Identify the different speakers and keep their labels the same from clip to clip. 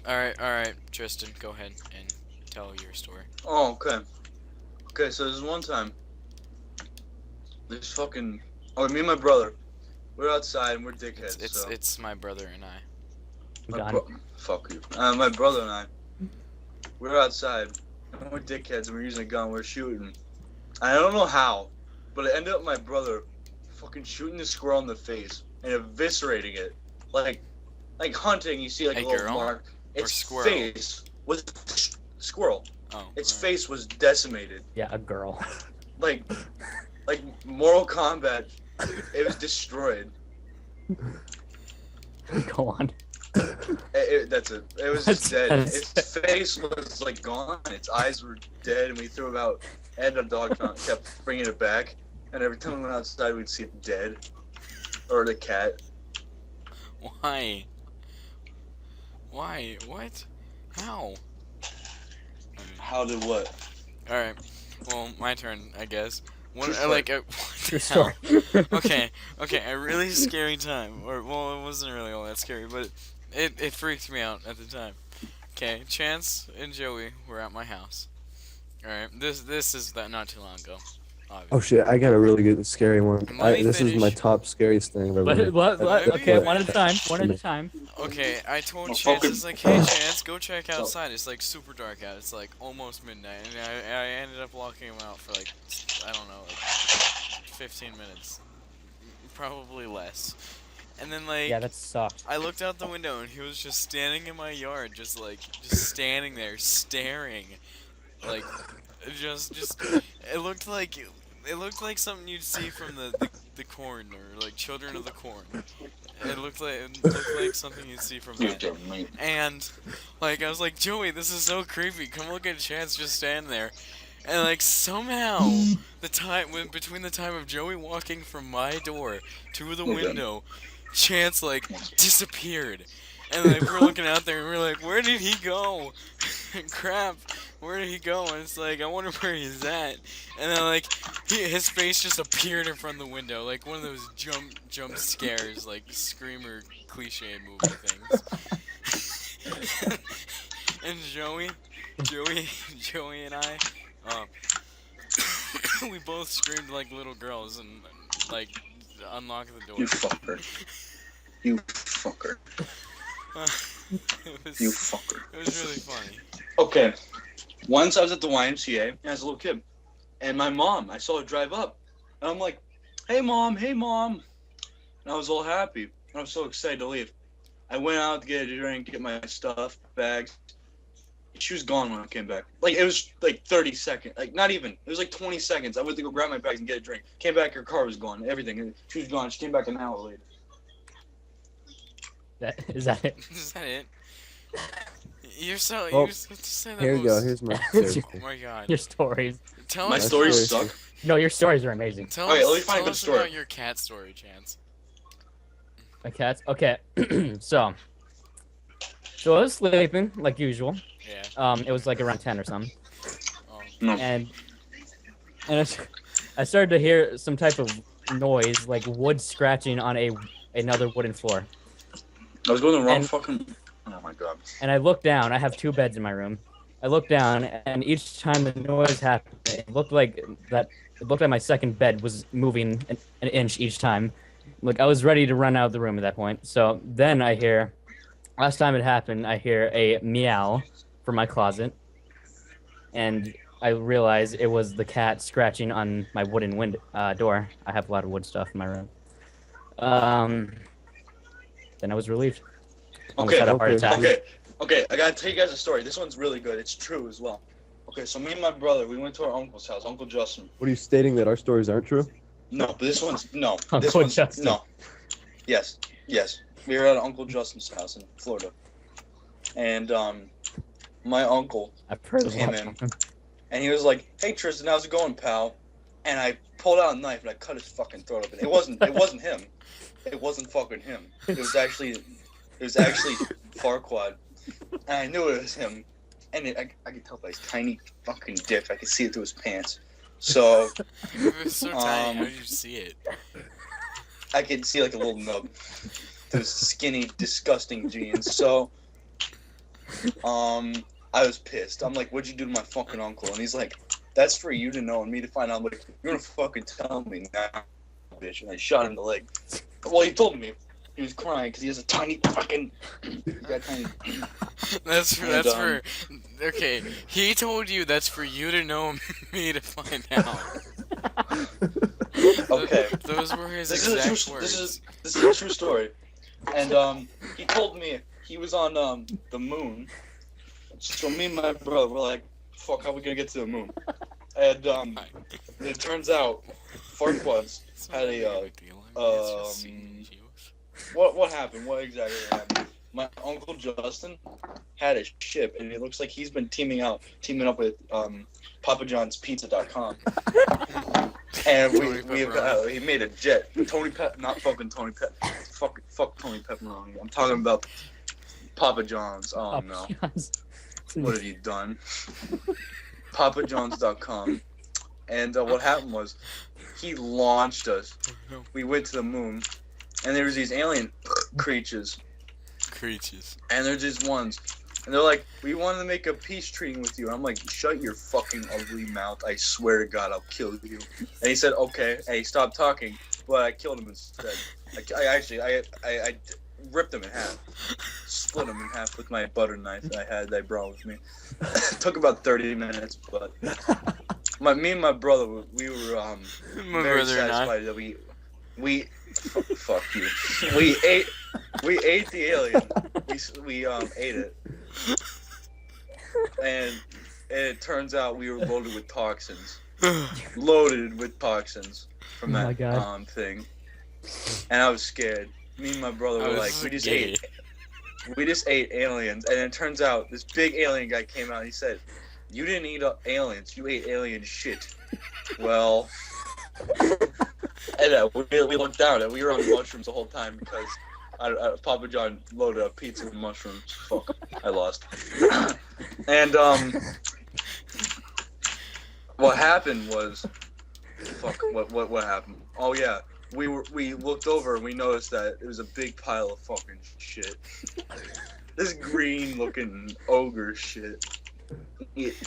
Speaker 1: Alright, Tristan, go ahead and tell your story.
Speaker 2: Oh, okay. Okay, so this one time, me and my brother, we're outside and we're dickheads.
Speaker 1: It's my brother and I.
Speaker 2: Fuck you. My brother and I, we're outside and we're dickheads and we're using a gun. We're shooting. I don't know how, but it ended up my brother fucking shooting the squirrel in the face and eviscerating it, like hunting. You see like a little
Speaker 1: girl?
Speaker 2: mark.
Speaker 1: Or
Speaker 2: Its
Speaker 1: squirrel?
Speaker 2: face was squirrel.
Speaker 1: Oh.
Speaker 2: Its face was decimated.
Speaker 3: Yeah, a girl.
Speaker 2: Like Mortal Kombat. It was destroyed.
Speaker 3: Go on.
Speaker 2: That's it. It was just dead. Its face was like gone. Its eyes were dead, and we threw it out. And the dog kept bringing it back. And every time we went outside, we'd see it dead, or the cat.
Speaker 1: Why? Why? What? How?
Speaker 2: How did what?
Speaker 1: Alright. Well, my turn, I guess. What
Speaker 2: True
Speaker 1: what
Speaker 3: True
Speaker 1: the
Speaker 3: story.
Speaker 1: hell? Okay, a really scary time. Well, it wasn't really all that scary, but it freaked me out at the time. Okay, Chance and Joey were at my house. Alright, this is not too long ago.
Speaker 4: Oh shit! I got a really good, scary one.
Speaker 1: Let me
Speaker 4: This is my
Speaker 1: finish.
Speaker 4: top scariest thing I've ever heard.
Speaker 3: Okay, one at a time. One at a time.
Speaker 1: Okay, I told
Speaker 2: Oh,
Speaker 1: Chance,
Speaker 2: fucking-
Speaker 1: it's like, hey Chance, go check outside. It's like super dark out. It's like almost midnight, and I ended up locking him out for like, I don't know, like 15 minutes, probably less. And then like,
Speaker 3: Yeah, that sucked.
Speaker 1: I looked out the window and he was just standing in my yard, just standing there staring, like, just it looked like something you'd see from the Corn, or like Children of the Corn. It looked like something you'd see from that. And like I was like, Joey, this is so creepy. Come look at Chance just stand there. And like somehow between the time of Joey walking from my door to the window, Chance like disappeared. And like we're looking out there and we're like, where did he go? Crap, where did he go? And it's like, I wonder where he's at. And then like his face just appeared in front of the window, like one of those jump scares, like screamer cliche movie things. And Joey and I, we both screamed like little girls and like unlocked the door.
Speaker 2: You fucker. You fucker. You fucker.
Speaker 1: It was really funny.
Speaker 2: Okay. Once I was at the YMCA as a little kid, and my mom, I saw her drive up, and I'm like, hey mom. And I was all happy, and I was so excited to leave. I went out to get a drink, get my stuff, bags. She was gone when I came back. Like, it was like 30 seconds. Like, not even. It was like 20 seconds. I went to go grab my bags and get a drink. Came back, her car was gone. Everything. She was gone. She came back an hour later.
Speaker 3: Is that it?
Speaker 1: Is that it? You're so to say that
Speaker 4: Here we go.
Speaker 1: most-
Speaker 4: Here's my
Speaker 3: It's
Speaker 4: story.
Speaker 1: Oh my god.
Speaker 3: Your stories.
Speaker 1: Tell
Speaker 2: My
Speaker 1: us.
Speaker 2: stories
Speaker 4: story.
Speaker 2: suck.
Speaker 3: No, your stories are amazing.
Speaker 1: Tell
Speaker 2: Okay,
Speaker 1: us,
Speaker 2: let me find a
Speaker 1: tell
Speaker 2: good
Speaker 1: us
Speaker 2: story.
Speaker 1: about your cat story, Chance.
Speaker 3: My cats. Okay. So I was sleeping like usual.
Speaker 1: Yeah.
Speaker 3: It was like around 10 or something,
Speaker 1: Oh.
Speaker 2: No.
Speaker 3: and I started to hear some type of noise, like wood scratching on another wooden floor.
Speaker 2: I was going the wrong
Speaker 3: And-
Speaker 2: fucking... Oh my god.
Speaker 3: And I looked down. I have 2 beds in my room. I looked down, and each time the noise happened, it looked like my second bed was moving an inch each time. Like, I was ready to run out of the room at that point. So then last time it happened, I hear a meow from my closet, and I realized it was the cat scratching on my wooden door. I have a lot of wood stuff in my room. Then I was relieved. Almost had a heart attack.
Speaker 2: Okay, I gotta tell you guys a story. This one's really good. It's true as well. Okay, so me and my brother, we went to our uncle's house, Uncle Justin.
Speaker 4: What are you stating, that our stories aren't true?
Speaker 2: No, but this one's no. This
Speaker 3: Uncle
Speaker 2: one's
Speaker 3: Justin.
Speaker 2: no. Yes. We were at Uncle Justin's house in Florida, and my uncle
Speaker 3: I've heard of
Speaker 2: came
Speaker 3: that.
Speaker 2: in, and he was like, "Hey Tristan, how's it going, pal?" And I pulled out a knife and I cut his fucking throat open. It wasn't him. It wasn't fucking him. It was actually Farquad, and I knew it was him. And I could tell by his tiny fucking dick. I could see it through his pants. So
Speaker 1: It was so tiny. How did you see it?
Speaker 2: I could see like a little nub. Those skinny, disgusting jeans. So I was pissed. I'm like, what'd you do to my fucking uncle? And he's like, that's for you to know and me to find out. I'm like, you're gonna fucking tell me now, bitch. And I shot him in the leg. Well, he told me. He was crying because he has a tiny fucking...
Speaker 1: Okay, he told you that's for you to know, me to find out.
Speaker 2: Okay.
Speaker 1: Those were his exact words.
Speaker 2: This is a true story. And he told me he was on the moon. So me and my brother were like, fuck, how are we gonna get to the moon? And it turns out Farquaad had a what happened? What exactly happened? My uncle Justin had a ship, and it looks like he's been teaming up with PapaJohnsPizza.com. And he made a jet. Not fucking Tony Pep. Fuck Tony Pepperoni. I'm talking about Papa John's. Oh no. What have you done? PapaJohns.com. And what happened was, he launched us. We went to the moon, and there was these alien creatures. And there's these ones. And they're like, we wanted to make a peace treaty with you. And I'm like, shut your fucking ugly mouth. I swear to God, I'll kill you. And he said, okay. And he stopped talking, but I killed him instead. I ripped him in half. Split him in half with my butter knife that I brought with me. Took about 30 minutes, but me and my brother, we were very satisfied that we fuck you. We ate the alien. We ate it, and it turns out we were loaded with toxins. From that thing, and I was scared. Me and my brother were like, we just ate aliens, and it turns out this big alien guy came out and he said, you didn't eat aliens, you ate alien shit. Well, and we looked down and we were on mushrooms the whole time because Papa John loaded up pizza with mushrooms. Fuck, I lost. And what happened was, what happened? Oh yeah. We looked over and we noticed that it was a big pile of fucking shit. This green looking ogre shit.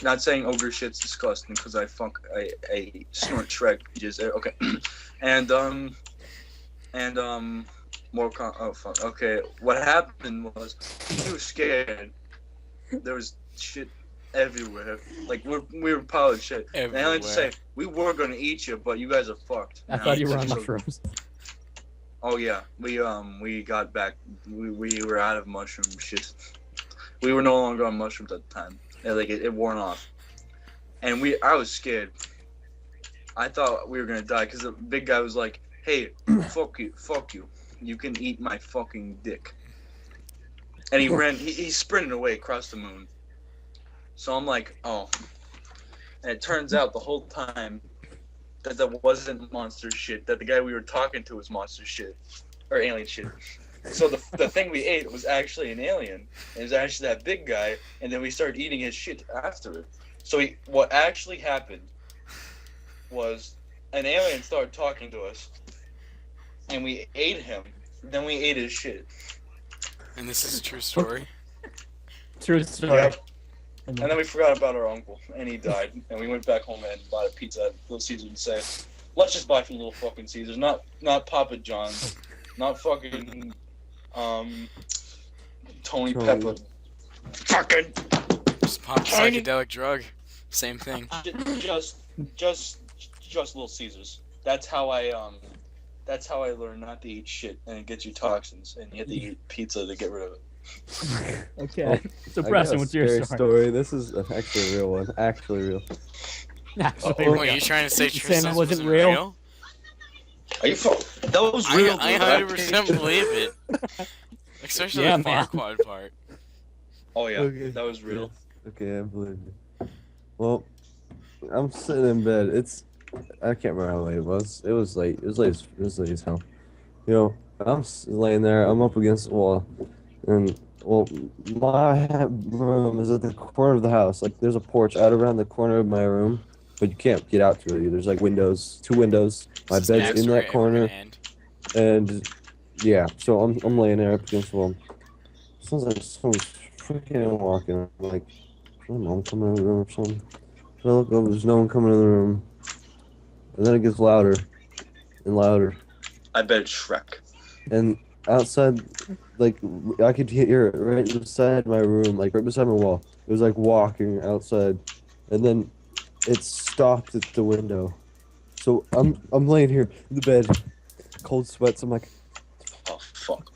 Speaker 2: Not saying ogre shit's disgusting because I snort Shrek just okay. And oh fuck. Okay, what happened was he was scared. There was shit everywhere. Like we were piled shit. Everywhere. And I like to say we were gonna eat you, but you guys are fucked.
Speaker 3: I thought you were on mushrooms.
Speaker 2: Oh yeah, we got back. We were out of mushroom shit. We were no longer on mushrooms at the time. Like it worn off, and I was scared. I thought we were gonna die because the big guy was like, "Hey, fuck you, you can eat my fucking dick." And he ran. He sprinted away across the moon. So I'm like, oh. And it turns out the whole time that wasn't monster shit. That the guy we were talking to was monster shit. Or alien shit. So the thing we ate was actually an alien. It was actually that big guy. And then we started eating his shit after it. So what actually happened was an alien started talking to us. And we ate him. Then we ate his shit.
Speaker 1: And this is a true story?
Speaker 3: True story.
Speaker 2: Yep. And then we forgot about our uncle, and he died. And we went back home and bought a pizza at Little Caesars and said, let's just buy from Little fucking Caesars, not Papa John's, not fucking Tony Pepper. Fucking
Speaker 1: just pop psychedelic drug. Same thing.
Speaker 2: Just Little Caesars. That's how I learned not to eat shit, and it gets you toxins, and you have to eat pizza to get rid of it.
Speaker 3: Okay. So Preston, what's your
Speaker 4: story? This is actually a real one. Actually real.
Speaker 1: Actually real. What, are you trying to say Tristan wasn't real?
Speaker 2: Are you that was real.
Speaker 1: I 100% believe it. Especially the Farquaad part.
Speaker 2: Oh yeah, okay. That was real.
Speaker 4: Okay, I believe you. Well, I'm sitting in bed. I can't remember how late it was. It was late. It was late as hell. You know, I'm laying there. I'm up against the wall. And, well, my room is at the corner of the house. Like, there's a porch out around the corner of my room, but you can't get out to it. There's, like, two windows. My bed's in that corner. And, yeah, so I'm laying there up against the wall. Sounds like someone's freaking walking. I'm like, is my mom coming in the room or something? So I look over, there's no one coming in the room. And then it gets louder and louder.
Speaker 2: I bet it's Shrek.
Speaker 4: And outside, like, I could hear it right beside my room, like right beside my wall. It was like walking outside. And then it stopped at the window. So I'm laying here in the bed, cold sweats. I'm like,
Speaker 2: Oh fuck.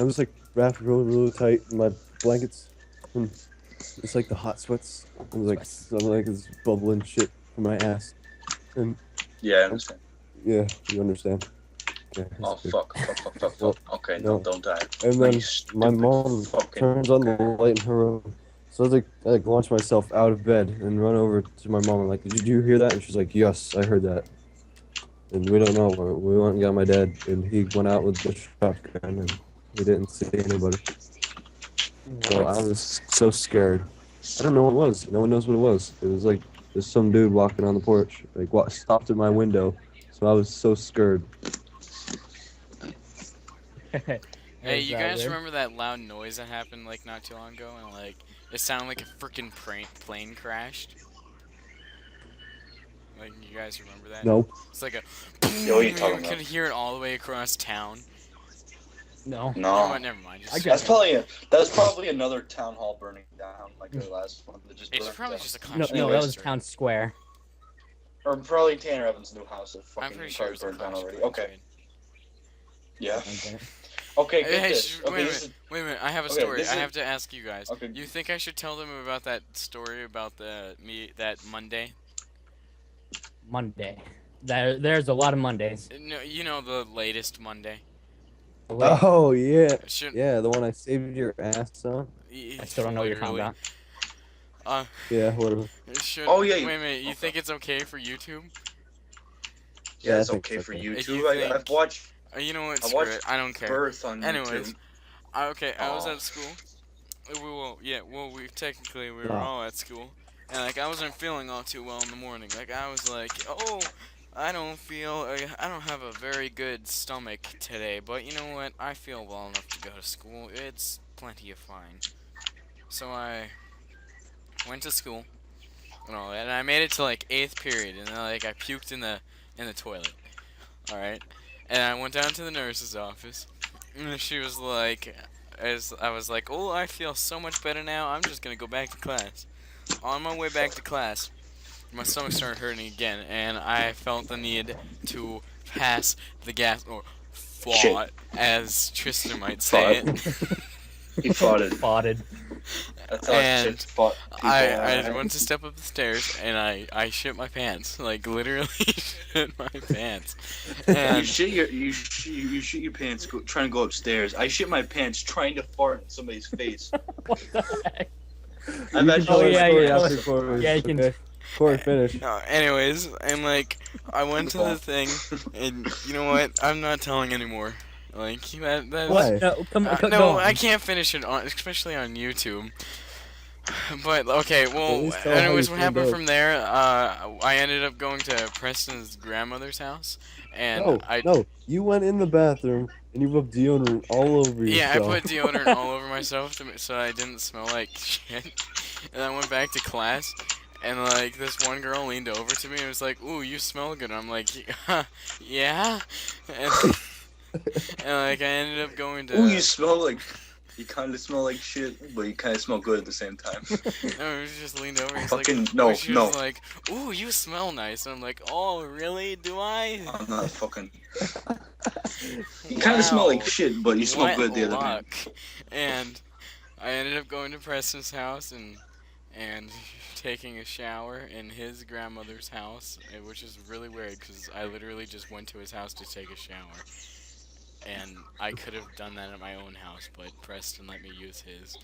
Speaker 4: I'm just like wrapped really tight in my blankets, and it's like the hot sweats. I'm like it's bubbling shit from my ass, and
Speaker 2: Yeah, I understand.
Speaker 4: yeah, you understand. Okay,
Speaker 2: Oh
Speaker 4: that's good.
Speaker 2: fuck.
Speaker 4: Well,
Speaker 2: Okay,
Speaker 4: no.
Speaker 2: don't die.
Speaker 4: And
Speaker 2: You
Speaker 4: then my
Speaker 2: stupid
Speaker 4: mom
Speaker 2: fucking
Speaker 4: turns on the
Speaker 2: parent.
Speaker 4: light in her room. So I like launch myself out of bed and run over to my mom. I'm like, did you hear that? And she's like, yes, I heard that. And we don't know. We went and got my dad, and he went out with the shotgun, and he didn't see anybody. So I was so scared. I don't know what it was. No one knows what it was. It was like there's some dude walking on the porch, like what stopped at my window. So I was so scared.
Speaker 1: Hey,
Speaker 3: Is
Speaker 1: you
Speaker 3: that
Speaker 1: guys
Speaker 3: weird?
Speaker 1: remember that loud noise that happened like not too long ago, and like it sounded like a freaking plane crashed? Like, you guys remember that?
Speaker 4: No.
Speaker 1: It's like a.
Speaker 2: Yo, what are you
Speaker 1: You
Speaker 2: talking
Speaker 1: could
Speaker 2: about?
Speaker 1: hear it all the way across town.
Speaker 3: No.
Speaker 1: You know
Speaker 2: No.
Speaker 1: what? Never mind.
Speaker 3: I
Speaker 1: Just,
Speaker 3: got
Speaker 2: That's probably another town hall burning down, like the last one that just
Speaker 1: it's
Speaker 2: burned
Speaker 1: probably
Speaker 2: down.
Speaker 1: just a
Speaker 3: No,
Speaker 1: contradiction.
Speaker 3: no, that was Town Square.
Speaker 2: Or probably Tanner Evans' new house that
Speaker 1: I'm
Speaker 2: fucking
Speaker 1: pretty sure it
Speaker 2: probably
Speaker 1: was a
Speaker 2: burned down already.
Speaker 1: contradiction.
Speaker 2: Okay. Yeah.
Speaker 3: Okay.
Speaker 2: Okay,
Speaker 1: Hey,
Speaker 2: get
Speaker 1: hey,
Speaker 2: this.
Speaker 1: wait a
Speaker 2: Okay,
Speaker 1: minute. Wait a minute. I have a
Speaker 2: okay,
Speaker 1: story.
Speaker 2: this
Speaker 1: I
Speaker 2: is-
Speaker 1: have to ask you guys.
Speaker 2: Okay.
Speaker 1: You think I should tell them about that story about that Monday?
Speaker 3: Monday. There's a lot of Mondays.
Speaker 1: No, you know the latest Monday.
Speaker 4: Oh yeah,
Speaker 1: Should
Speaker 4: yeah, the one I saved your ass on.
Speaker 3: I still don't know what you're talking
Speaker 1: literally.
Speaker 3: about.
Speaker 4: Yeah, whatever.
Speaker 1: Should,
Speaker 2: Oh, yeah,
Speaker 1: Wait
Speaker 2: you-
Speaker 1: a minute. You
Speaker 2: okay.
Speaker 1: think it's okay for YouTube?
Speaker 2: Yeah,
Speaker 4: I
Speaker 2: it's
Speaker 4: think
Speaker 2: okay
Speaker 4: it's
Speaker 2: for
Speaker 4: okay.
Speaker 1: If
Speaker 2: YouTube.
Speaker 1: you
Speaker 2: I've
Speaker 1: think-
Speaker 2: watched
Speaker 1: You know what?
Speaker 2: I
Speaker 1: Screw
Speaker 2: watched
Speaker 1: it. I don't care.
Speaker 2: Birth on
Speaker 1: Anyways,
Speaker 2: YouTube.
Speaker 1: I was
Speaker 2: Aw.
Speaker 1: at school. We technically we were
Speaker 4: Oh.
Speaker 1: all at school, and like I wasn't feeling all too well in the morning. Like I was like, oh, I don't have a very good stomach today, but you know what? I feel well enough to go to school. It's plenty of fine. So I went to school and all that, and I made it to like 8th period, and then like I puked in the toilet. All right, and I went down to the nurse's office, and she was like, as I was like, oh, I feel so much better now. I'm just gonna go back to class. On my way back to class, my stomach started hurting again, and I felt the need to pass the gas, or fought,
Speaker 2: Shit.
Speaker 1: as Tristan might say it.
Speaker 2: He fought it.
Speaker 3: Spotted.
Speaker 2: That's how
Speaker 1: And
Speaker 2: shit fought people.
Speaker 1: I went to step up the stairs, and I shit my pants, like literally shit my pants.
Speaker 2: You
Speaker 1: And
Speaker 2: shit your pants trying to go upstairs. I shit my pants trying to fart in somebody's face.
Speaker 3: What the heck?
Speaker 2: I've actually
Speaker 3: Oh, yeah,
Speaker 4: Story
Speaker 3: yeah.
Speaker 4: after Corey.
Speaker 3: Yeah, you can-
Speaker 4: Okay. Corey, finish.
Speaker 1: no, anyways, and like I went to the thing, and you know what? I'm not telling anymore. Like that's
Speaker 4: Why?
Speaker 3: No, come on.
Speaker 1: no,
Speaker 3: go on.
Speaker 1: I can't finish it on, especially on YouTube. But okay,
Speaker 4: At
Speaker 1: well,
Speaker 4: least tell how
Speaker 1: anyways,
Speaker 4: you
Speaker 1: what
Speaker 4: feel,
Speaker 1: happened
Speaker 4: though.
Speaker 1: from there? I ended up going to Preston's grandmother's house, and
Speaker 4: No, you went in the bathroom and you rubbed deodorant all over
Speaker 1: Yeah, I
Speaker 4: yourself.
Speaker 1: put deodorant all over myself so I didn't smell like shit. And I went back to class, and like this one girl leaned over to me and was like, "Ooh, you smell good." I'm like, "Yeah," and, and like I ended up going to.
Speaker 2: Ooh, you smell like. You kind of smell like shit, but you kind of smell good at the same time.
Speaker 1: No, he just leaned over. He's
Speaker 2: Fucking
Speaker 1: like,
Speaker 2: no,
Speaker 1: she
Speaker 2: no.
Speaker 1: was like, "Ooh, you smell nice." And I'm like, "Oh, really? Do I?"
Speaker 2: I'm not fucking. You kind of smell like
Speaker 1: Wow.
Speaker 2: shit, but you smell
Speaker 1: What
Speaker 2: good the other time.
Speaker 1: luck. And I ended up going to Preston's house and taking a shower in his grandmother's house, which is really weird because I literally just went to his house to take a shower. And I could have done that at my own house, but Preston let me use his,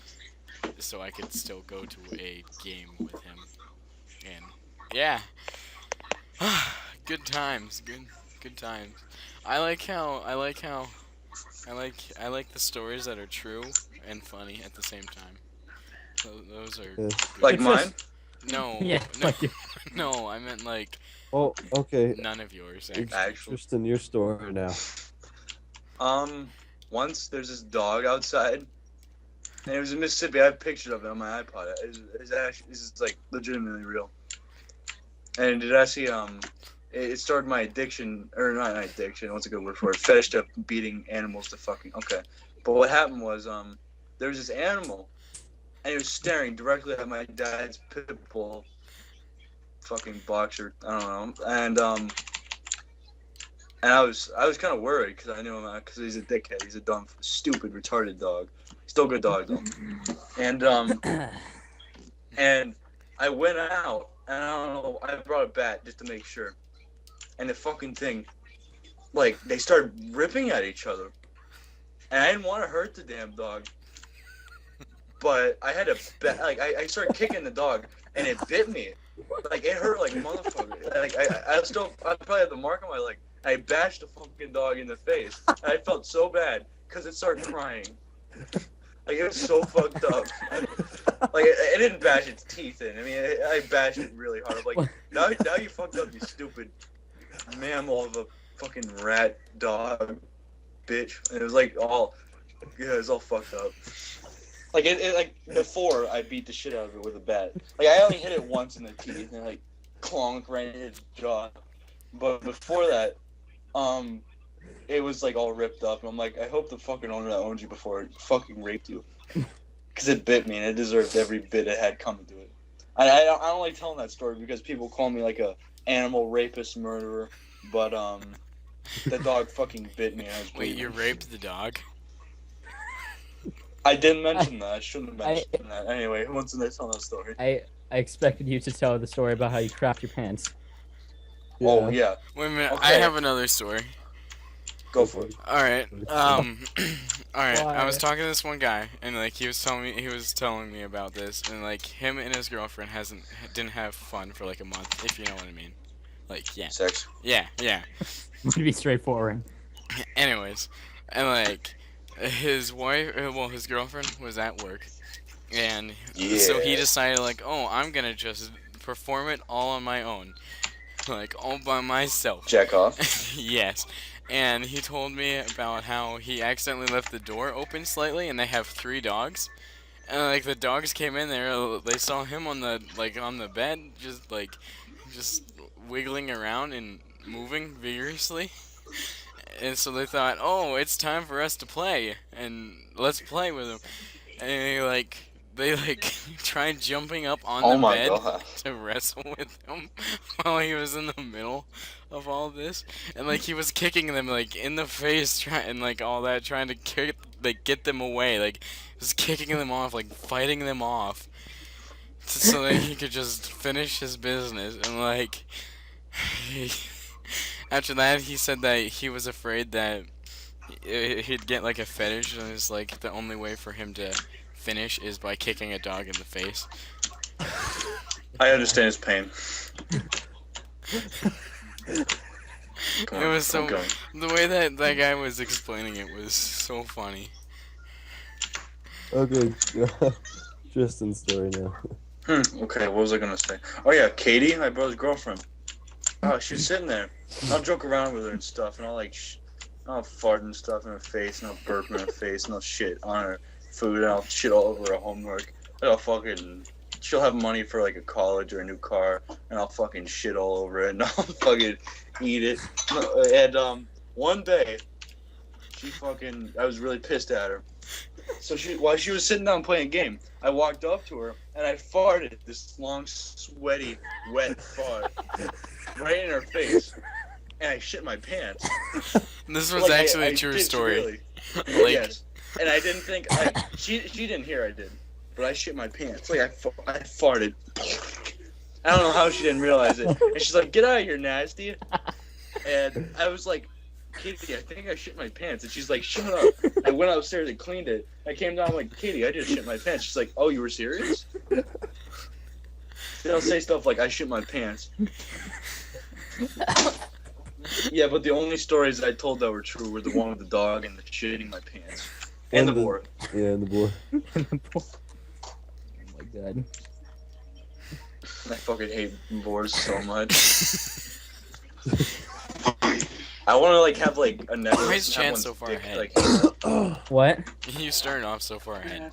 Speaker 1: so I could still go to a game with him. And yeah, good times, good times. I like the stories that are true and funny at the same time. Those are
Speaker 4: Yeah.
Speaker 2: Like
Speaker 3: It's
Speaker 2: mine?
Speaker 3: just-
Speaker 1: no,
Speaker 3: Yeah,
Speaker 1: no,
Speaker 3: like you.
Speaker 1: no. I meant like
Speaker 4: Oh, okay.
Speaker 1: none of yours.
Speaker 4: It's
Speaker 2: Actually.
Speaker 4: Tristan, your story now.
Speaker 2: Once there's this dog outside, And it was in Mississippi. I have pictures of it on my iPod. It's actually, this is like legitimately real. And it actually it started my addiction, or not addiction. What's a good word for it? Fetish to beating animals to fucking. Okay, but what happened was there was this animal, and it was staring directly at my dad's pit bull, fucking boxer. I don't know, and I was kind of worried because I knew him because he's a dickhead. He's a dumb, stupid, retarded dog. Still a good dog though. And I went out and I don't know. I brought a bat just to make sure. And the fucking thing, like they started ripping at each other, and I didn't want to hurt the damn dog, but I had to bat. Like I started kicking the dog, and it bit me. Like it hurt like motherfucker. Like I probably have the mark on my leg. I bashed the fucking dog in the face. And I felt so bad because it started crying. Like it was so fucked up. Like I didn't bash its teeth in. I mean, I bashed it really hard. I'm like, now you fucked up, you stupid mammal of a fucking rat dog, bitch. And it was like all, yeah, it was all fucked up. Like it like before I beat the shit out of it with a bat. Like I only hit it once in the teeth and like clonk right in its jaw. But before that, it was like all ripped up, and I'm like, I hope the fucking owner that owned you before fucking raped you, because it bit me and it deserved every bit it had coming to it. I don't like telling that story because people call me like a animal rapist murderer, but the dog fucking bit me. And I was
Speaker 1: Wait, you raped the dog?
Speaker 2: I didn't mention that. I shouldn't have mentioned that. Anyway, who wants to tell that story?
Speaker 3: I expected you to tell the story about how you crapped your pants.
Speaker 4: Yeah.
Speaker 2: Oh yeah,
Speaker 1: Wait a minute,
Speaker 2: Okay.
Speaker 1: I have another story.
Speaker 2: go for it.
Speaker 1: Alright, alright,
Speaker 3: Why?
Speaker 1: I was talking to this one guy, and like he was telling me about this, and like him and his girlfriend didn't have fun for like a month, if you know what I mean. Like, yeah.
Speaker 2: Sex.
Speaker 1: Yeah.
Speaker 3: Would be straightforward.
Speaker 1: Anyways, and like his wife, his girlfriend was at work, and so he
Speaker 2: Yeah.
Speaker 1: decided like, oh, I'm gonna just perform it all on my own, like all by myself.
Speaker 2: Jack off.
Speaker 1: Yes, and he told me about how he accidentally left the door open slightly, and they have 3 dogs, and like the dogs came in there, they saw him on the bed, just wiggling around and moving vigorously. And so they thought, oh, it's time for us to play, and let's play with him. And they tried jumping up on
Speaker 2: Oh
Speaker 1: the
Speaker 2: my
Speaker 1: bed
Speaker 2: god.
Speaker 1: to wrestle with him while he was in the middle of all this. And like he was kicking them like in the face, and like all that, trying to get them away, like just kicking them off, like fighting them off, so that he could just finish his business. And like after that, he said that he was afraid that he'd get like a fetish, and it's like the only way for him to finish is by kicking a dog in the face.
Speaker 2: I understand his pain.
Speaker 1: It was so, the way that guy was explaining it was so funny.
Speaker 4: Okay, Tristan's story now.
Speaker 2: Okay, what was I gonna say? Oh yeah, Katie, my brother's girlfriend. Oh, she was sitting there. I'll joke around with her and stuff, and I'll fart and stuff in her face, and I'll burp in her face, and I'll shit on her food, and I'll shit all over her homework. And I'll fucking, she'll have money for like a college or a new car, and I'll fucking shit all over it, and I'll fucking eat it. And one day, I was really pissed at her. So while she was sitting down playing a game, I walked up to her and I farted this long, sweaty, wet fart right in her face, and I shit my pants.
Speaker 1: This was
Speaker 2: Like,
Speaker 1: actually
Speaker 2: I
Speaker 1: a true
Speaker 2: did
Speaker 1: story.
Speaker 2: really.
Speaker 1: Like,
Speaker 2: Yes, and I didn't think she didn't hear I did, but I shit my pants. Like I farted. I don't know how she didn't realize it, and she's like, "Get out of here, nasty!" And I was like, Katie, I think I shit my pants. And she's like, shut up. I went upstairs and cleaned it. I came down, I'm like, Katie, I just shit my pants. She's like, oh, you were serious? They'll say stuff like, I shit my pants. Yeah, but the only stories I told that were true were the one with the dog and the shitting my pants. And the boar.
Speaker 4: Yeah, and the boar.
Speaker 3: Oh my god.
Speaker 2: I fucking hate boars so much. I want to like have like a necklace.
Speaker 1: Why is
Speaker 2: and have
Speaker 1: Chan
Speaker 2: one
Speaker 1: so far
Speaker 2: dick,
Speaker 1: ahead?
Speaker 2: like,
Speaker 3: What?
Speaker 1: You started off so far ahead.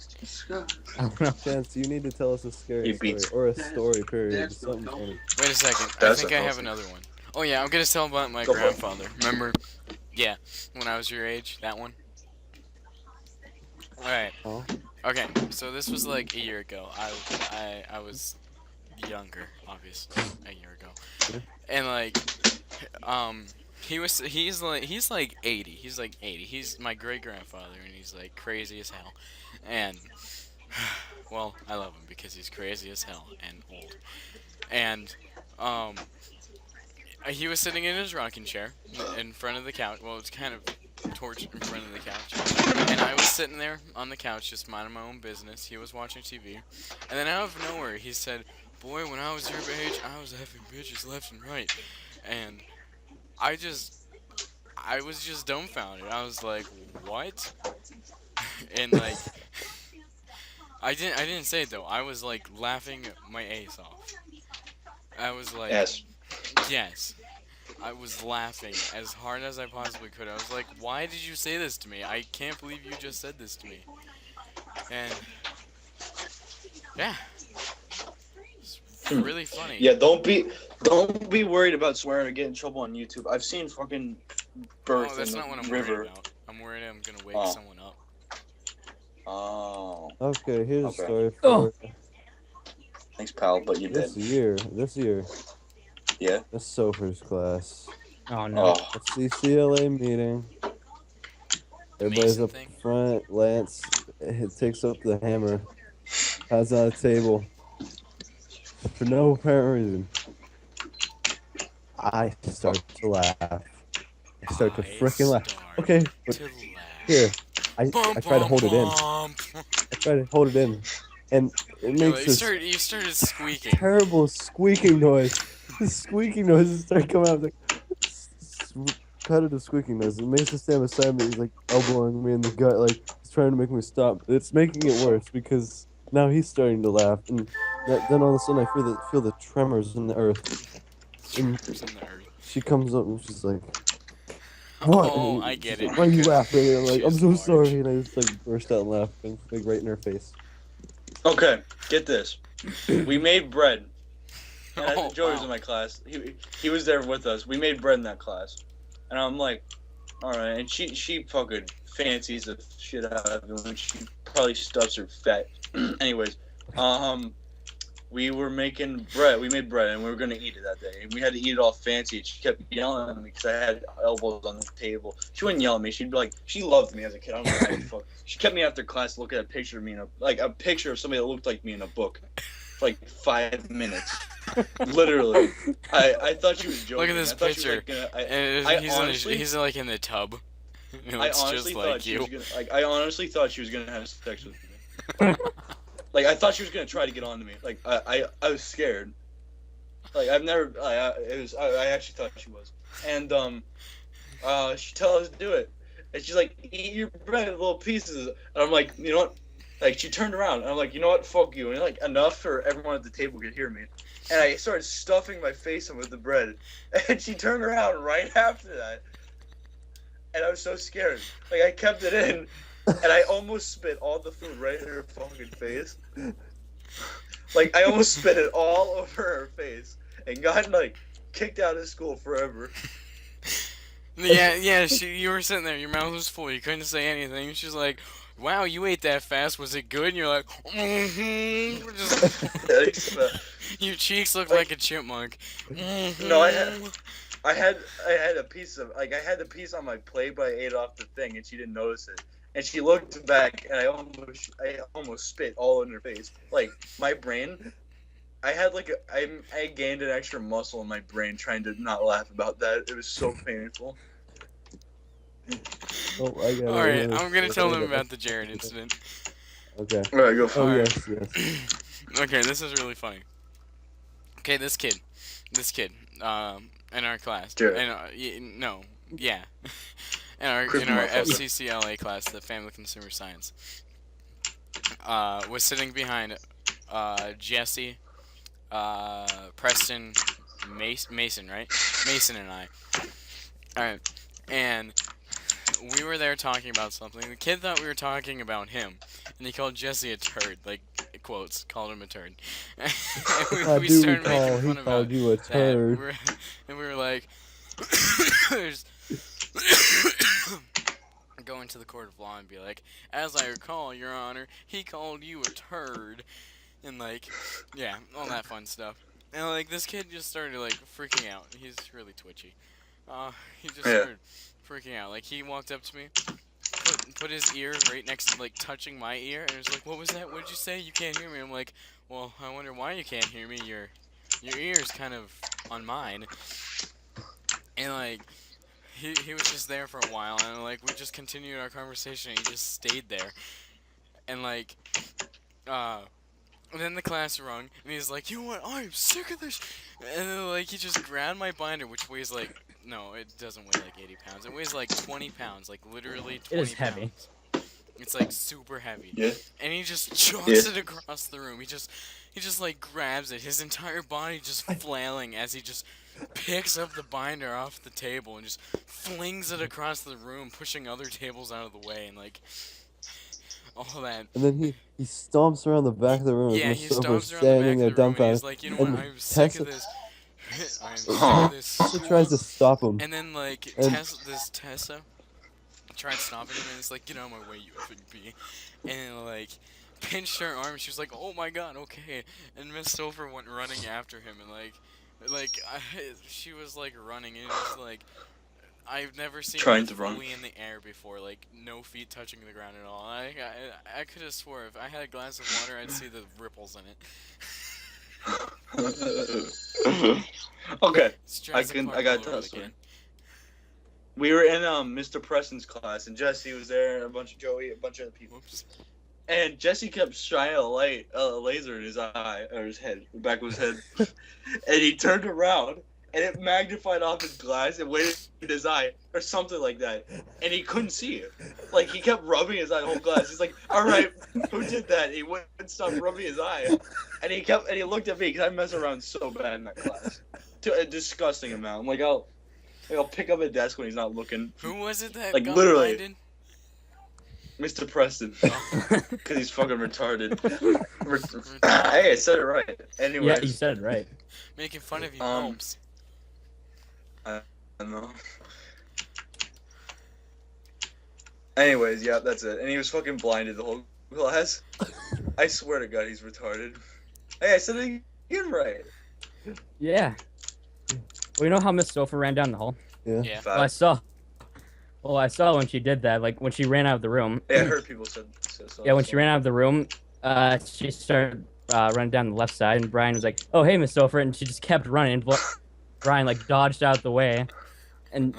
Speaker 3: I don't know.
Speaker 4: Chance, you need to tell us a scary
Speaker 2: He
Speaker 4: story
Speaker 2: beats.
Speaker 4: or a story. Period. Something funny.
Speaker 1: Wait a second. I
Speaker 2: That's
Speaker 1: think
Speaker 2: a
Speaker 1: I have
Speaker 2: healthy-
Speaker 1: another one. Oh yeah, I'm gonna tell about my
Speaker 2: Go for it.
Speaker 1: grandfather. Remember? Yeah, when I was your age, that one. All right.
Speaker 4: Oh.
Speaker 1: Okay, so this was like a year ago. I was younger, obviously, a year ago,
Speaker 4: Yeah.
Speaker 1: and like, he's like 80. He's like 80. He's my great grandfather, and he's like crazy as hell, and well, I love him because he's crazy as hell and old, and he was sitting in his rocking chair in front of the couch. Well, it's kind of towards in front of the couch, and I was sitting there on the couch just minding my own business. He was watching TV, and then out of nowhere he said, "Boy, when I was your age, I was having bitches left and right," and I was just dumbfounded. I was like, "What?" And like, I didn't say it though. I was like laughing my ace off. I was like,
Speaker 2: Yes.
Speaker 1: yes. I was laughing as hard as I possibly could. I was like, why did you say this to me? I can't believe you just said this to me. And yeah, it's really funny.
Speaker 2: Yeah, don't be worried about swearing or get in trouble on YouTube. I've seen fucking birth
Speaker 1: Oh, that's
Speaker 2: in
Speaker 1: not what
Speaker 2: the
Speaker 1: I'm
Speaker 2: river.
Speaker 1: worried about. I'm worried I'm gonna wake
Speaker 2: Oh.
Speaker 1: someone up.
Speaker 2: Oh,
Speaker 4: Okay, here's
Speaker 2: Okay.
Speaker 4: a story
Speaker 3: Oh.
Speaker 4: for
Speaker 2: thanks, pal. But you
Speaker 4: this
Speaker 2: did.
Speaker 4: year. This year.
Speaker 2: Yeah.
Speaker 4: That's Sofer's class.
Speaker 3: Oh no.
Speaker 2: Oh,
Speaker 4: It's the CLA meeting. Everybody's
Speaker 1: Mason
Speaker 4: up
Speaker 1: thing?
Speaker 4: front. Lance takes up the hammer. Has on a table. For no apparent reason. I start to laugh. I start to freaking laugh.
Speaker 1: start
Speaker 4: Okay, but
Speaker 1: to laugh.
Speaker 4: here. I
Speaker 1: Bum,
Speaker 4: try to hold it in.
Speaker 1: bum.
Speaker 4: I try to hold it in. And it
Speaker 1: You
Speaker 4: makes this
Speaker 1: started squeaking.
Speaker 4: terrible squeaking noise. The squeaking noises start coming out. It's like repetitive squeaking noise. And Mason stand beside me. He's like elbowing me in the gut, like he's trying to make me stop. It's making it worse because now he's starting to laugh, and then all of a sudden I feel the tremors in the earth. And
Speaker 1: Tremors in the earth.
Speaker 4: she comes up and she's like, "What?"
Speaker 1: Oh,
Speaker 4: And
Speaker 1: I
Speaker 4: she's
Speaker 1: get
Speaker 4: like,
Speaker 1: it.
Speaker 4: "Why are you
Speaker 1: because
Speaker 4: laughing?" And I'm like, "I'm
Speaker 1: she's
Speaker 4: so
Speaker 1: large.
Speaker 4: sorry," and I just like burst out laughing, like right in her face.
Speaker 2: okay. Get this. We made bread. And I
Speaker 1: Oh,
Speaker 2: think Joey was
Speaker 1: wow.
Speaker 2: in my class. He was there with us. We made bread in that class, and I'm like, all right. And she fucking fancies the shit out of it when she probably stuffs her fat. Anyways, we were making bread. We made bread, and we were gonna eat it that day. And we had to eat it all fancy. And she kept yelling at me because I had elbows on the table. She wouldn't yell at me. She'd be like, she loved me as a kid. I don't know how the fuck. She kept me after class looking at a picture of me a picture of somebody that looked like me in a book, for like 5 minutes. Literally, I thought she was joking.
Speaker 1: Look at this
Speaker 2: I thought she was,
Speaker 1: picture.
Speaker 2: like, gonna,
Speaker 1: And
Speaker 2: I
Speaker 1: he's
Speaker 2: honestly-
Speaker 1: he's like in the tub. He
Speaker 2: I
Speaker 1: looks
Speaker 2: honestly
Speaker 1: just
Speaker 2: thought
Speaker 1: like
Speaker 2: she
Speaker 1: you.
Speaker 2: was gonna, like. I honestly thought she was gonna have sex with me. Like I thought she was gonna try to get on to me. Like I was scared. Like I've never. I actually thought she was. And she tells us to do it, and she's like, "Eat your bread in little pieces." And I'm like, you know what? Like she turned around, and I'm like, you know what? Fuck you. And like enough for everyone at the table could hear me. And I started stuffing my face in with the bread, and she turned around right after that. And I was so scared. Like I kept it in, and I almost spit all the food right in her fucking face. Like I almost spit it all over her face, and got like kicked out of school forever.
Speaker 1: Yeah, you were sitting there, your mouth was full, you couldn't say anything. She's like, wow, you ate that fast, was it good? And you're like, mm-hmm. Your cheeks look like a chipmunk. Mm-hmm.
Speaker 2: No, I had a piece on my plate, but I ate off the thing, and she didn't notice it. And she looked back, and I almost spit all in her face. Like my brain, I gained an extra muscle in my brain trying to not laugh about that. It was so painful.
Speaker 4: Oh, I got it.
Speaker 1: Alright, I'm gonna tell them about the Jared incident.
Speaker 4: Okay.
Speaker 2: All right, go for
Speaker 4: Oh
Speaker 2: it.
Speaker 4: yes.
Speaker 1: Okay, this is really funny. Okay, this kid, in our class,
Speaker 2: Jared.
Speaker 1: in our
Speaker 2: Creepy motherfucker.
Speaker 1: FCCLA class, the Family Consumer Science, was sitting behind Jesse, Preston, Mason, right? Mason and I. Alright, and we were there talking about something. The kid thought we were talking about him, and he called Jesse a turd, like, quotes, called him a turd. And
Speaker 4: I
Speaker 1: we
Speaker 4: do
Speaker 1: started
Speaker 4: recall
Speaker 1: making
Speaker 4: he
Speaker 1: fun
Speaker 4: called
Speaker 1: about
Speaker 4: you a
Speaker 1: that.
Speaker 4: turd.
Speaker 1: And we were like, there's go into the court of law and be like, as I recall, Your Honor, he called you a turd. And, like, yeah, all that fun stuff. And, like, this kid just started, like, freaking out. He's really twitchy. He just
Speaker 2: Yeah.
Speaker 1: started freaking out. Like, he walked up to me, put his ear right next to, like, touching my ear, and was like, what was that? What did you say? You can't hear me. I'm like, well, I wonder why you can't hear me. Your ear's kind of on mine. And, like, he was just there for a while, and, like, we just continued our conversation, and he just stayed there. And, like, and then the class rung, and he's like, you know what, I'm sick of this. And then, like, he just grabbed my binder, which weighs, like, no, it doesn't weigh, like, 80 pounds. It weighs, like, 20 pounds, like, literally 20
Speaker 3: It is heavy.
Speaker 1: pounds. It's, like, super heavy.
Speaker 2: Yeah.
Speaker 1: And he just chucks it across the room. He just, like, grabs it, his entire body just flailing as he just picks up the binder off the table and just flings it across the room, pushing other tables out of the way, and, like, all that.
Speaker 4: And then he stomps around the back of the room.
Speaker 1: Yeah,
Speaker 4: with
Speaker 1: he
Speaker 4: Miss Silver
Speaker 1: stomps around the back
Speaker 4: standing
Speaker 1: of
Speaker 4: there
Speaker 1: the room, and he's
Speaker 4: dumbfounded.
Speaker 1: like, you know what,
Speaker 4: And
Speaker 1: I'm sick
Speaker 4: Tessa-
Speaker 1: of this. I'm sick of this
Speaker 4: She tries to
Speaker 1: school.
Speaker 4: stop him.
Speaker 1: And then, like,
Speaker 4: And-
Speaker 1: Tessa tried stopping him, and it's like, get out of my way, you effing bee. And, like, pinched her arm, she was like, oh my god, okay. And Miss Silver went running after him, and, she was, like, running, and it was, like, I've never seen
Speaker 2: Trying
Speaker 1: her
Speaker 2: to run.
Speaker 1: fully in the air before, like, no feet touching the ground at all. I could have swore if I had a glass of water, I'd see the ripples in it.
Speaker 2: Okay,
Speaker 1: It's
Speaker 2: I
Speaker 1: Jurassic Park
Speaker 2: gotta
Speaker 1: all
Speaker 2: tell
Speaker 1: over
Speaker 2: a story.
Speaker 1: again.
Speaker 2: We were in Mr. Preston's class, and Jesse was there, and a bunch of Joey, a bunch of other people.
Speaker 1: Whoops.
Speaker 2: And Jesse kept shining a laser in his eye, or his head, the back of his head. And he turned around, and it magnified off his glass and went in his eye, or something like that. And he couldn't see it. Like, he kept rubbing his eye the whole class. He's like, all right, who did that? He wouldn't stop rubbing his eye. And he looked at me, because I mess around so bad in that class. To a disgusting amount. I'm like, I'll pick up a desk when he's not looking.
Speaker 1: Who was it that
Speaker 2: Like,
Speaker 1: got
Speaker 2: literally.
Speaker 1: blinded?
Speaker 2: Mr. Preston.
Speaker 1: Oh.
Speaker 2: Because he's fucking retarded. Hey, I said it right. Anyways.
Speaker 3: Yeah, you said it right.
Speaker 1: Making fun of you,
Speaker 2: Um,
Speaker 1: Holmes.
Speaker 2: I don't know. Anyways, yeah, that's it. And he was fucking blinded the whole class. I swear to God, he's retarded. Hey, I said it again right.
Speaker 3: Yeah. Well, you know how Miss Sofa ran down the hall?
Speaker 4: Yeah.
Speaker 1: Yeah.
Speaker 2: Fact.
Speaker 3: Well, I saw when she did that, like when she ran out of the room.
Speaker 2: Yeah, I heard people said so.
Speaker 3: Yeah, when she ran out of the room, she started running down the left side, and Brian was like, "Oh, hey, Miss Sofa," and she just kept running. Brian like dodged out the way, and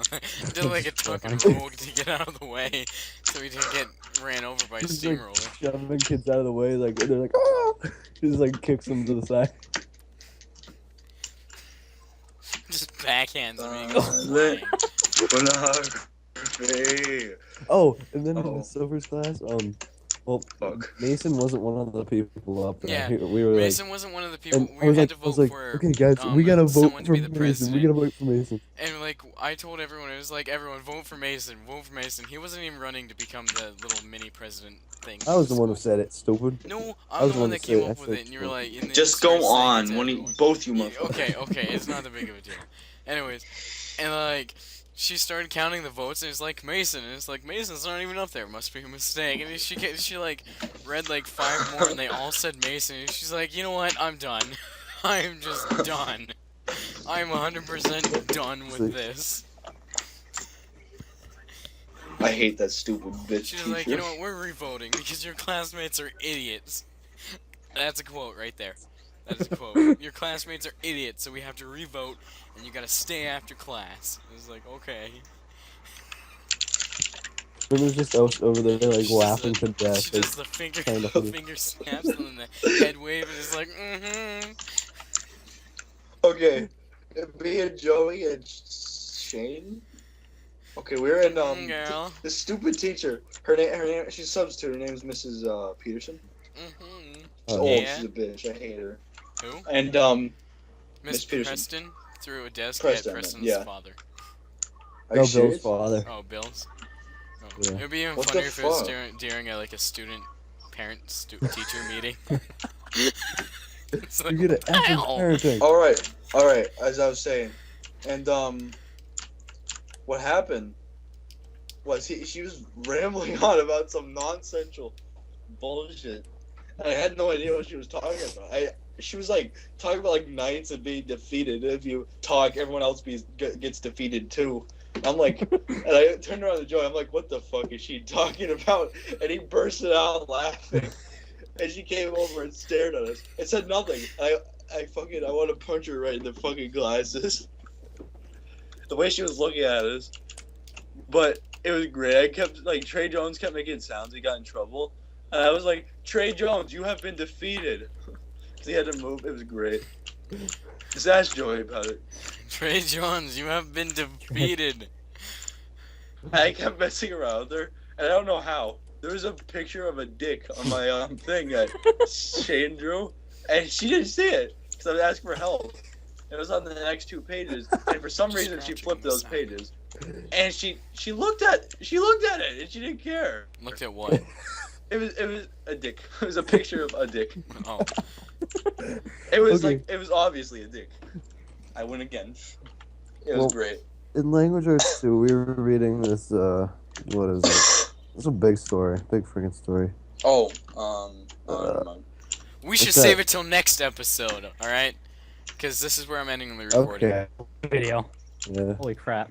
Speaker 1: Did like a tuck and roll to get out of the way, so he didn't get ran over by a
Speaker 4: He's like
Speaker 1: steamroller.
Speaker 4: shoving kids out of the way, like, and they're like, oh! He just like kicks them to the side.
Speaker 1: Just backhands me.
Speaker 2: Lit. Pornography.
Speaker 4: Oh, and then
Speaker 2: Oh.
Speaker 4: in the Silver's class, well,
Speaker 2: Fuck.
Speaker 4: Mason wasn't one of the people up there.
Speaker 1: Yeah,
Speaker 4: We were
Speaker 1: Mason wasn't one of the people.
Speaker 4: and
Speaker 1: We had to
Speaker 4: I
Speaker 1: vote
Speaker 4: was like,
Speaker 1: for.
Speaker 4: okay, guys, we gotta vote
Speaker 1: someone to
Speaker 4: for
Speaker 1: be the
Speaker 4: Mason.
Speaker 1: president.
Speaker 4: We gotta vote for Mason.
Speaker 1: And like I told everyone, it was like everyone vote for Mason, vote for Mason. He wasn't even running to become the little mini president thing.
Speaker 4: I was the one who said it, stupid.
Speaker 1: No,
Speaker 4: I
Speaker 1: I'm
Speaker 4: was
Speaker 1: the one that came up
Speaker 4: I
Speaker 1: with
Speaker 4: said
Speaker 1: it, and you were like, and then you
Speaker 2: Just
Speaker 1: started
Speaker 2: go
Speaker 1: saying it
Speaker 2: on.
Speaker 1: to
Speaker 2: When you,
Speaker 1: everyone.
Speaker 2: both you
Speaker 1: Yeah,
Speaker 2: motherfuckers.
Speaker 1: okay, it's not that big of a deal. Anyways, and like she started counting the votes, and it's like Mason, and it's like Mason's not even up there. Must be a mistake. And she like read like 5 more, and they all said Mason. And she's like, you know what? I'm done. I'm just done. I'm 100% done with this.
Speaker 2: I hate that stupid bitch
Speaker 1: She's
Speaker 2: teacher.
Speaker 1: like, you know what? We're revoting because your classmates are idiots. That's a quote right there. That is a quote. Your classmates are idiots, so we have to revote, and you gotta stay after class. It was like, okay.
Speaker 4: Then there's just us over there, like,
Speaker 1: She
Speaker 4: laughing
Speaker 1: does
Speaker 4: to
Speaker 1: the-
Speaker 4: death.
Speaker 1: She
Speaker 4: like,
Speaker 1: does the finger,
Speaker 4: kinda funny.
Speaker 1: finger snaps and then the head wave, and it's like, mm-hmm.
Speaker 2: Okay, me and Joey and Shane. Okay, we're in
Speaker 1: Girl.
Speaker 2: this stupid teacher. Her name. She's a substitute. Her name's Mrs. Peterson.
Speaker 1: Mm-hmm.
Speaker 2: She's
Speaker 4: Oh.
Speaker 2: old.
Speaker 1: Yeah.
Speaker 2: She's a bitch. I hate her.
Speaker 1: Who?
Speaker 2: And
Speaker 1: Miss
Speaker 2: Peterson.
Speaker 1: Preston threw a desk
Speaker 2: Preston,
Speaker 1: at Preston's
Speaker 2: yeah.
Speaker 1: father.
Speaker 2: Are
Speaker 4: No,
Speaker 2: you
Speaker 4: Bill's
Speaker 2: serious?
Speaker 4: father.
Speaker 1: Oh, Bills. Oh.
Speaker 4: Yeah.
Speaker 1: It would be even
Speaker 2: What the
Speaker 1: funnier if it was
Speaker 2: fuck?
Speaker 1: during a, like a student parent teacher meeting. It's
Speaker 4: You
Speaker 1: like,
Speaker 4: get an F in
Speaker 1: "Ow!"
Speaker 4: parenting.
Speaker 2: All right. As I was saying, and what happened was she was rambling on about some nonsensical bullshit. And I had no idea what she was talking about. She was like talking about like knights and being defeated. If you talk, everyone else gets defeated too. I'm like, and I turned around to Joey. I'm like, what the fuck is she talking about? And he bursted out laughing. And she came over and stared at us. It said nothing. I want to punch her right in the fucking glasses. The way she was looking at us. But it was great. I kept, like, Trey Jones kept making sounds. He got in trouble. And I was like, Trey Jones, you have been defeated. Because he had to move. It was great. Just ask Joey about it.
Speaker 1: Trey Jones, you have been defeated.
Speaker 2: I kept messing around with her, and I don't know how. There was a picture of a dick on my thing that Shane drew, and she didn't see it because I was asking for help. It was on the next 2 pages, and for some reason she flipped those pages, and she looked at it, and she didn't care.
Speaker 1: Looked at what?
Speaker 2: It was a dick. It was a picture of a dick.
Speaker 1: Oh.
Speaker 2: It was
Speaker 4: Okay.
Speaker 2: like it was obviously a dick. I win again. It was
Speaker 4: Well,
Speaker 2: great.
Speaker 4: In language arts too, we were reading this. What is it? It's a big story, big freaking story.
Speaker 2: Oh, never mind.
Speaker 1: We should
Speaker 4: What's that?
Speaker 1: save it till next episode, alright? Because this is where I'm ending the recording.
Speaker 4: Okay.
Speaker 3: Video.
Speaker 4: Yeah.
Speaker 3: Holy crap.